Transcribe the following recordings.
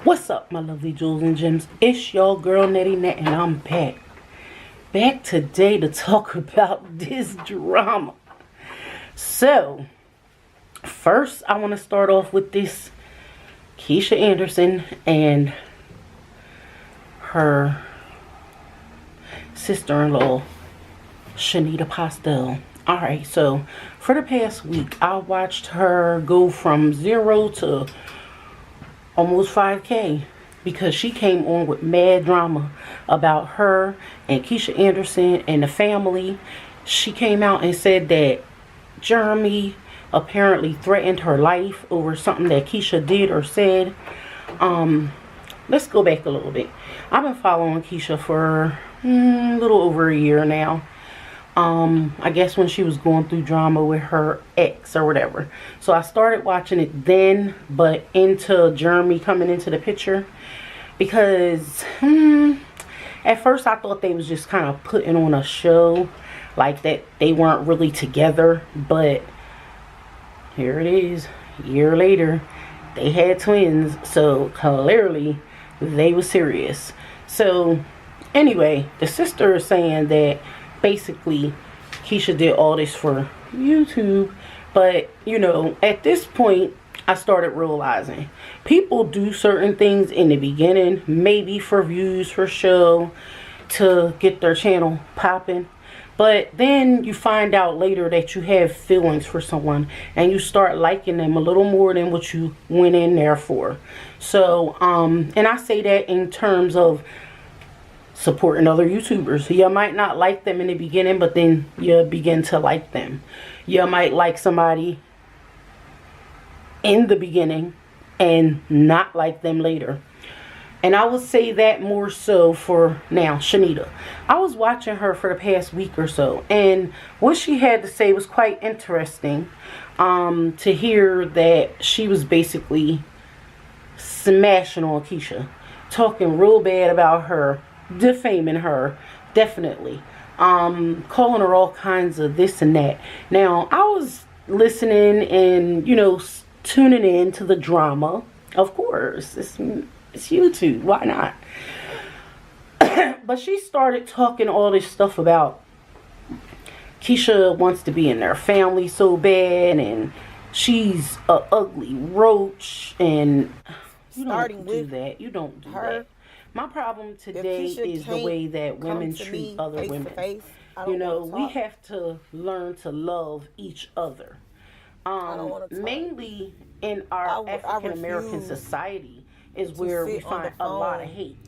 What's up, my lovely jewels and gems? It's your girl Nettie Nat, and I'm back today to talk about this drama. So first I want to start off with this KeishaAnderson and her sister-in-law Shanita Postel. Alright, so for the past week I watched her go from 0 to almost 5K because she came on with mad drama about her and KeishaAnderson and the family. She came out and said that Jeremy apparently threatened her life over something that Keisha did or said. Let's go back a little bit. I've been following Keisha for a little over a year now. I guess when she was going through drama with her ex or whatever. So I started watching it then, but into Jeremy coming into the picture, because at first I thought they was just kind of putting on a show, like that they weren't really together. But here it is, a year later, they had twins, so clearly they were serious. So anyway, the sister is saying that basically Keisha did all this for YouTube. But you know, at this point I started realizing people do certain things in the beginning, maybe for views, for show, to get their channel popping. But then you find out later that you have feelings for someone and you start liking them a little more than what you went in there for. So and I say that in terms of supporting other YouTubers. You might not like them in the beginning, but then you begin to like them. You might like somebody in the beginning and not like them later. And I would say that more so for now Shanita. I was watching her for the past week or so, and what she had to say was quite interesting. To hear that she was basically smashing on Keisha, talking real bad about her, defaming her, definitely, calling her all kinds of this and that. Now I was listening and, you know, tuning in to the drama. Of course, it's YouTube, why not? But she started talking all this stuff about Keisha wants to be in their family so bad, and she's a ugly roach, and you don't do that. You don't do that. My problem today is the way that women treat other women. You know, we have to learn to love each other. Mainly in our African American society is where we find a lot of hate.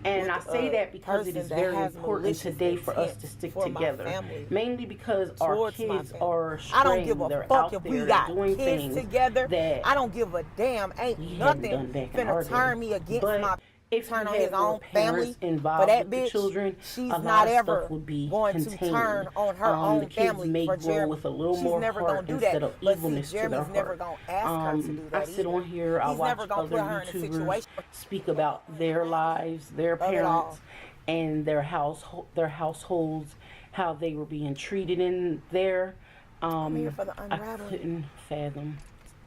And I say that because it is very important today for us to stick together. Mainly because our kids are straying. They're out there doing things that I don't give a damn. Ain't nothing finna turn me against my if turn you on his own family. involved For that with bitch, the children, she's a lot not of ever stuff would be going contained. to turn on her own The kids family may for grow Jeremy. with a little She's more never heart gonna do instead that. of But evilness see, to their Jeremy's never heart. gonna ask her to do that I sit either. on here, I He's watch never gonna other put her in a YouTubers situation speak about their lives, their parents, and their households, how they were being treated in there. I'm here for the I unraveling. couldn't fathom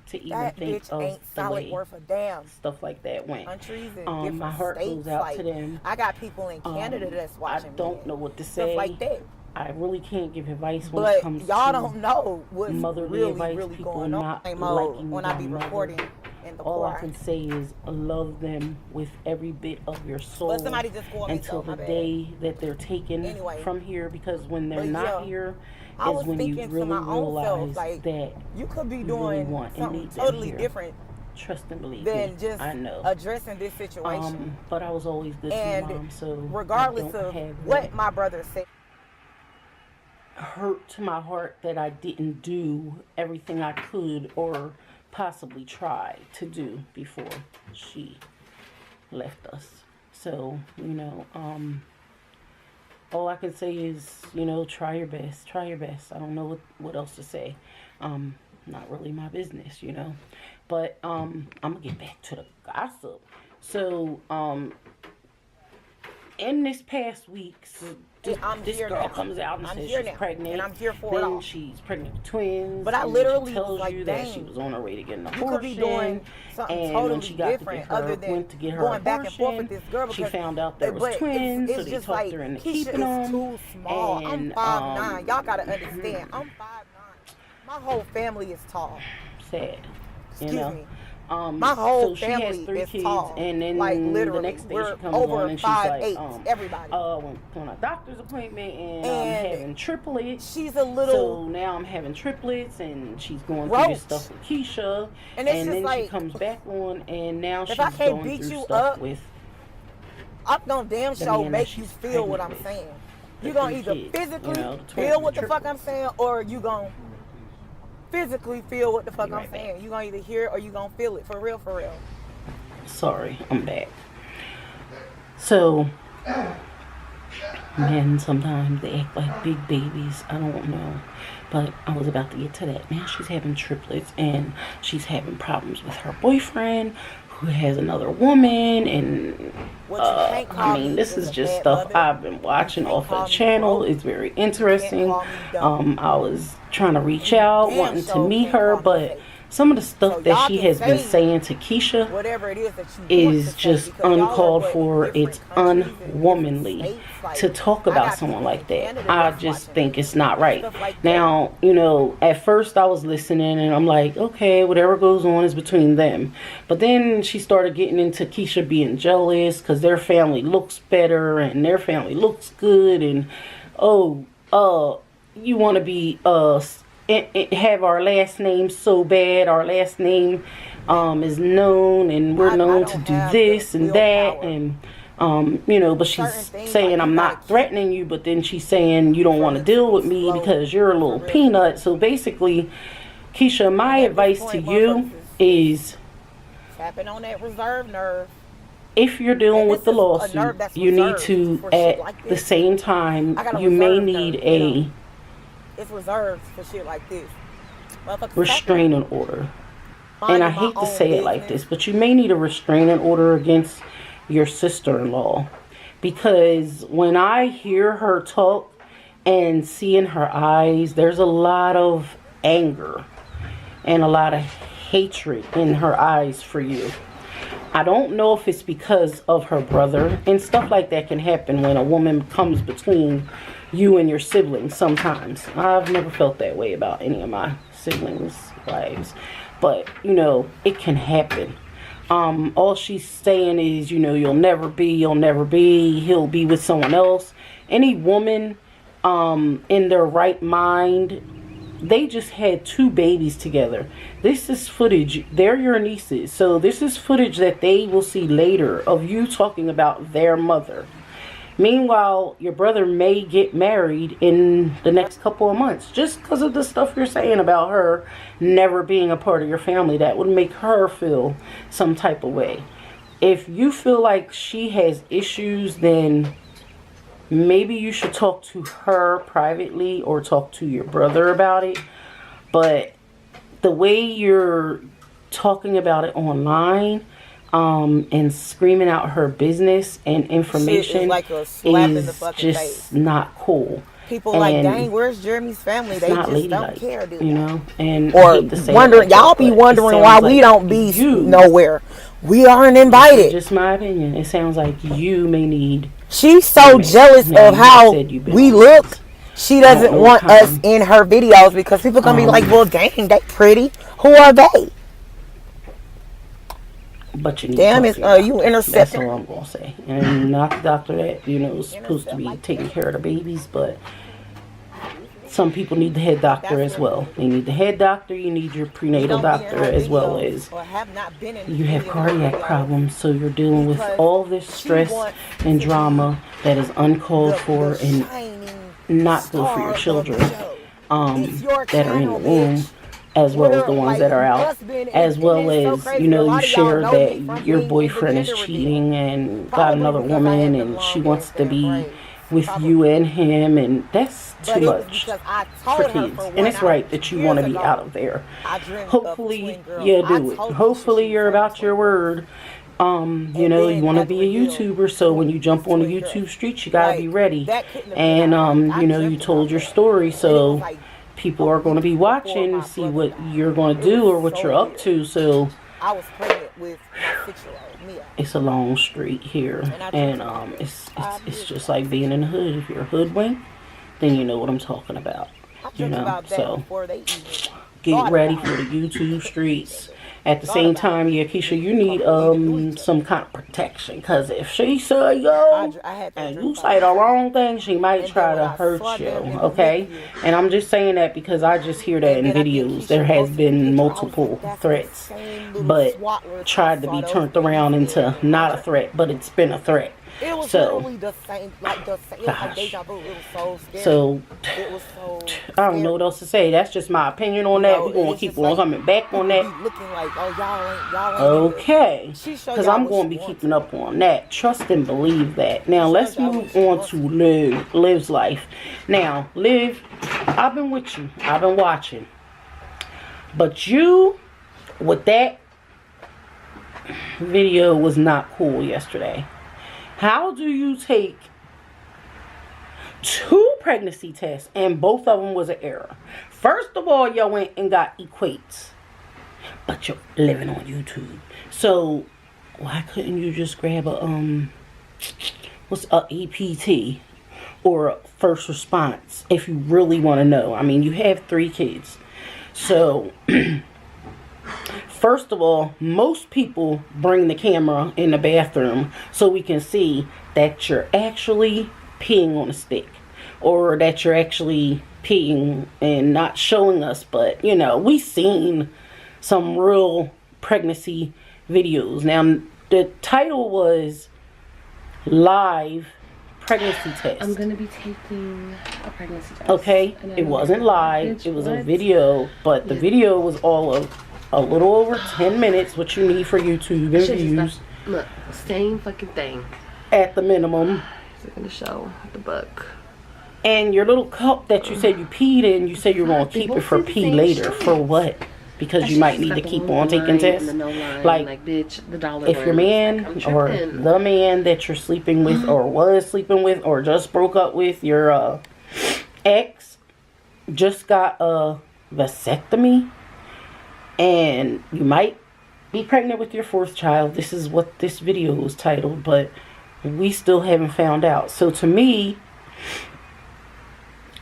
to even That think bitch of ain't the solid way worth a damn. stuff like that went. Countries in different My heart states. goes out Like, to them. I got people in Canada that's I watching don't me. know what to Stuff say. like that. I really can't give advice when it But comes y'all to don't know what's motherly really, advice. really People going on not in liking when I their be mother. recording in the All I car. can say is love them with every bit of your soul But somebody just called me, until so my the bad. day that they're taken Anyway. from here, because when they're But not yeah, here I is was when you thinking to really my own self, realize like, that you could be you really doing want and something need them totally here. different Trust and believe than me, just I know. addressing this situation. But I was always good to my And mom, so regardless I don't of have what that my brother said, hurt to my heart that I didn't do everything I could or possibly try to do before she left us. So, you know, all I can say is, you know, try your best. Try your best. I don't know what else to say. Not really my business, you know. But I'm gonna get back to the gossip. So, in this past week's this girl comes out and says she's pregnant, and I'm here for it all. Then she's pregnant with twins. But I literally she tells was like, you dang, that she was on her way to get an abortion. You could be doing something and totally when she got different to get her, other than went to get her going abortion, back and forth with this girl. She found out there was twins, so they just talked like, her into KEESHA keeping them. is too small. And, I'm 5'9". Y'all gotta understand. I'm 5'9". My whole family is tall. Sad. Excuse me. My whole so family she has 3 is kids, tall. and then like literally, the next day we're she comes over on and she's 5'8". like, Everybody. When a doctor's appointment, and I'm having triplets. She's a little. So now I'm having triplets, and she's going through this stuff with KEESHA, and then like, she comes back on, and now she's going through stuff with. I'm gonna damn sure make you feel what I'm saying. You gonna either physically feel what the fuck I'm saying, or you gonna physically feel what the fuck I'm saying. You gonna either hear it or you gonna feel it. For real, for real. Sorry, I'm back. So, men sometimes they act like big babies. I don't know. But I was about to get to that. Now she's having triplets, and she's having problems with her boyfriend, who has another woman, and I mean, this is just stuff I've been watching off the channel. It's very interesting. I was trying to reach out, wanting to meet her, but some of the stuff that she has been saying to KEESHA is just uncalled for. It's unwomanly to talk about someone like that. I just think it's not right. Now, you know, at first I was listening and I'm like, okay, whatever goes on is between them. But then she started getting into KEESHA being jealous because their family looks better and their family looks good, and you want to be have our last name so bad. Our last name is known, and we're known to do this and that, and you know, but she's saying I'm not threatening you, but then she's saying you don't want to deal with me because you're a little peanut. So basically, KEESHA, my advice to you is tapping on that reserve nerve. If you're dealing with the lawsuit, you need to, at the same time, you may need a it's reserved for shit like this. Restraining order. And I hate to say it like this, but you may need a restraining order against your sister-in-law. Because when I hear her talk and see in her eyes, there's a lot of anger and a lot of hatred in her eyes for you. I don't know if it's because of her brother, and stuff like that can happen when a woman comes between you and your siblings sometimes. I've never felt that way about any of my siblings' wives, but you know, it can happen. All she's saying is, you know, you'll never be, he'll be with someone else. Any woman in their right mind, they just had 2 babies together. This is footage. They're your nieces, so this is footage that they will see later of you talking about their mother. Meanwhile, your brother may get married in the next couple of months just because of the stuff you're saying about her never being a part of your family. That would make her feel some type of way. If you feel like she has issues, then maybe you should talk to her privately or talk to your brother about it. But the way you're talking about it online, and screaming out her business and information is just not cool. People like, dang, where's Jeremy's family? They just don't care, do they? You know, and or wondering, y'all be wondering why we don't be nowhere. We aren't invited. Just my opinion. It sounds like you may need. She's so jealous of how we look. She doesn't want us in her videos because people gonna be like, well, dang, they pretty. Who are they? But you need you intercepting. That's all I'm gonna say. And not the doctor that, you know, is supposed to be taking care of the babies, but some people need the head doctor as well. They need the head doctor. You need your prenatal doctor, as well as you have cardiac problems, so you're dealing with all this stress and drama that is uncalled for and not good for your children that are in the womb, as well as the ones that are out, as well as, you know, you share that your boyfriend is cheating and got another woman and she wants to be with you and him, and that's too much for kids. And it's right that you want to be out of there. Hopefully you do it. Hopefully you're about your word You know, you want to be a YouTuber, so when you jump on the YouTube streets, you gotta be ready. And you know, you told your story, so people are going to be watching to see what you're going to do or what you're up to. So I was pregnant with my 6-year-old Mia. It's a long street here, and it's just like being in the hood. If you're a hoodwink, then you know what I'm talking about. You know, so get ready for the YouTube streets. At the same time, yeah, Keisha, you need some kind of protection, because if she say yo and you say the wrong thing, she might try to hurt you, okay? And I'm just saying that because I just hear that in videos. There has been multiple threats, but tried to be turned around into not a threat, but it's been a threat. It was so, literally the same, like deja vu. It was so scary. So, it was so I don't know what else to say. That's just my opinion on that. We're going to keep on coming back on that. Looking like, oh, y'all ain't okay. Because I'm going to be keeping up on that. Trust and believe that. Now, let's move on to Liv's life. Now, Liv, I've been with you. I've been watching. But you, with that video, was not cool yesterday. How do you take 2 pregnancy tests and both of them was an error? First of all, y'all went and got equates, but you're living on YouTube. So why couldn't you just grab a EPT or a first response if you really want to know? I mean, you have 3 kids. So first of all, most people bring the camera in the bathroom so we can see that you're actually peeing on a stick, or that you're actually peeing and not showing us. But, you know, we've seen some real pregnancy videos. Now, the title was Live Pregnancy Test. I'm going to be taking a pregnancy test. Okay, it wasn't live. It was a video, but the video was all of a little over 10 minutes, what you need for YouTube and views. Look, same fucking thing. At the minimum. It's going to show the book. And your little cup that you said you peed in, you said you were going to keep it for pee later. For what? Because you might need to keep on taking tests. Like, bitch, the dollar if your man or the man that you're sleeping with or was sleeping with or just broke up with, your ex, just got a vasectomy, and you might be pregnant with your 4th child. This is what this video was titled, but we still haven't found out. So to me,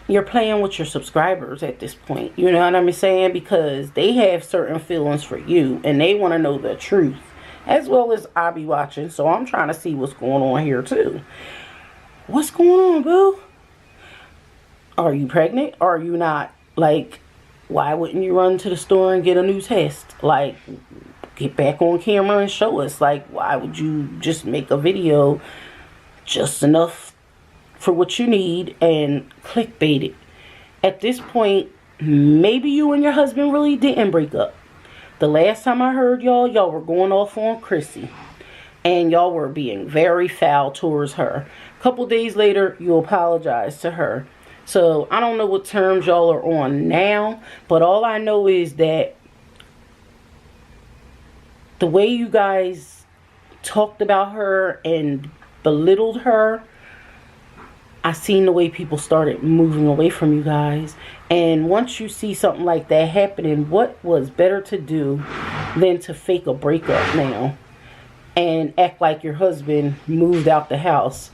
you're playing with your subscribers at this point. You know what I'm saying? Because they have certain feelings for you, and they want to know the truth, as well as I be watching. So I'm trying to see what's going on here too. What's going on, boo? Are you pregnant? Are you not? Like, why wouldn't you run to the store and get a new test? Like, get back on camera and show us. Like, why would you just make a video just enough for what you need and clickbait it? At this point, maybe you and your husband really didn't break up. The last time I heard y'all were going off on Chrissy, and y'all were being very foul towards her. A couple days later, you apologized to her. So I don't know what terms y'all are on now, but all I know is that the way you guys talked about her and belittled her, I seen the way people started moving away from you guys. And once you see something like that happening, what was better to do than to fake a breakup now and act like your husband moved out the house,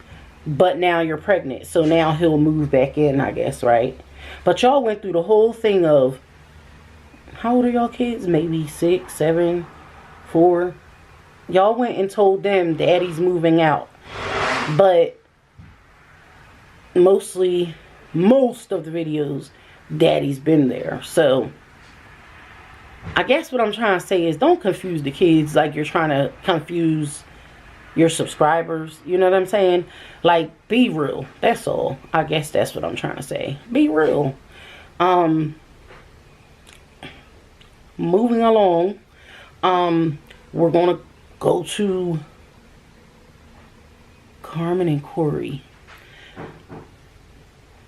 but now you're pregnant, so now he'll move back in, I guess, right? But y'all went through the whole thing of, how old are y'all kids? Maybe 6, 7, 4. Y'all went and told them daddy's moving out. But most of the videos, daddy's been there. So I guess what I'm trying to say is, don't confuse the kids like you're trying to confuse your subscribers. You know what I'm saying? Like, be real. That's all. I guess that's what I'm trying to say. Be real. Moving along, we're gonna go to Carmen and Corey.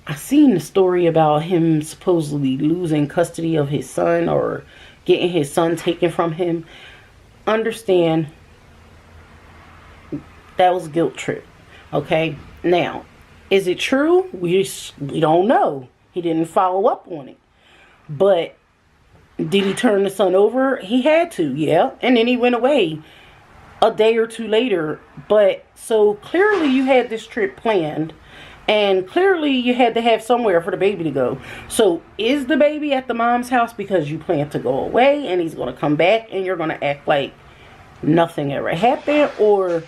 I seen the story about him supposedly losing custody of his son, or getting his son taken from him. Understand, That was a guilt trip. Okay? Now, is it true? We don't know. He didn't follow up on it. But did he turn the son over? He had to, yeah. And then he went away a day or two later. But so clearly you had this trip planned. And clearly you had to have somewhere for the baby to go. So is the baby at the mom's house because you plan to go away and he's going to come back and you're going to act like nothing ever happened? Or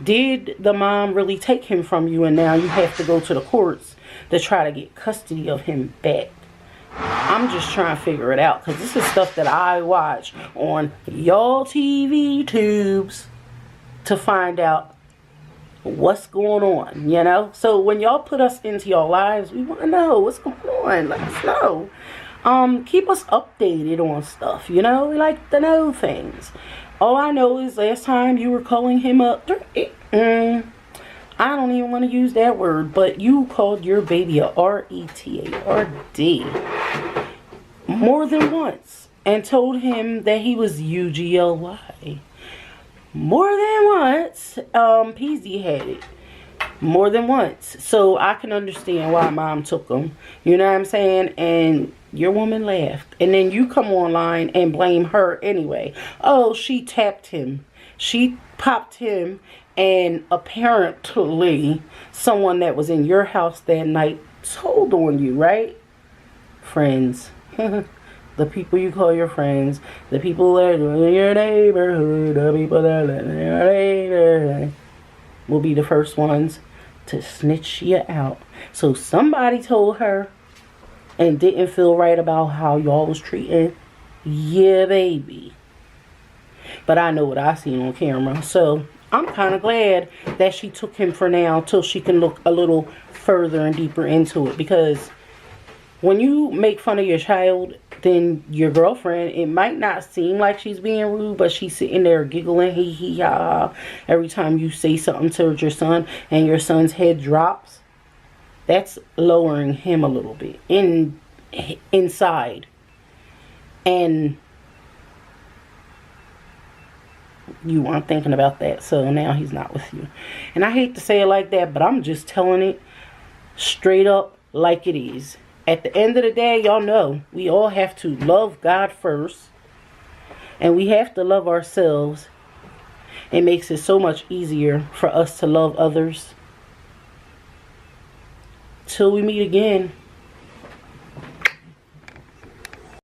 did the mom really take him from you and now you have to go to the courts to try to get custody of him back? I'm just trying to figure it out, because this is stuff that I watch on y'all TV tubes to find out what's going on, you know? So when y'all put us into your lives, we want to know what's going on. Let us know. Keep us updated on stuff, you know? We like to know things. All I know is last time you were calling him up. I don't even want to use that word, but you called your baby a R-E-T-A-R-D more than once and told him that he was U-G-L-Y. More than once. PZ had it. More than once. So I can understand why mom took him. You know what I'm saying? And your woman laughed. And then you come online and blame her anyway. Oh, she tapped him. She popped him. And apparently someone that was in your house that night told on you, right? Friends. The people you call your friends. The people that are in your neighborhood. The people that are in your neighborhood will be the first ones to snitch you out. So somebody told her and didn't feel right about how y'all was treating your baby. But I know what I seen on camera. So I'm kind of glad that she took him for now till she can look a little further and deeper into it. Because when you make fun of your child, then your girlfriend, it might not seem like she's being rude, but she's sitting there giggling, hee hee ha, every time you say something to your son and your son's head drops. That's lowering him a little bit inside. And you weren't thinking about that, so now he's not with you. And I hate to say it like that, but I'm just telling it straight up like it is. At the end of the day, y'all know we all have to love God first, and we have to love ourselves. It makes it so much easier for us to love others. Till we meet again.